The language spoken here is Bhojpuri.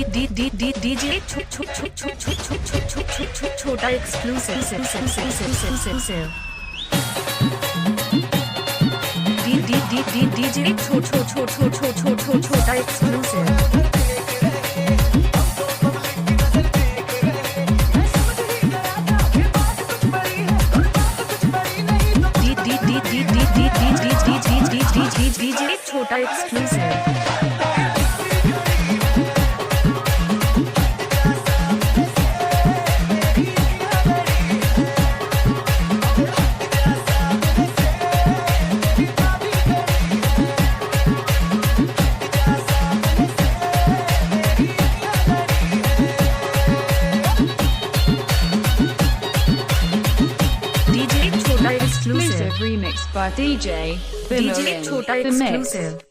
डीजे छोटा एक्सक्लूसिव डीजे छोटा एक्सक्लूसिव डीजे छोटा exclusive Exclusive remix by DJ Bimmerlin. DJ Chota exclusive.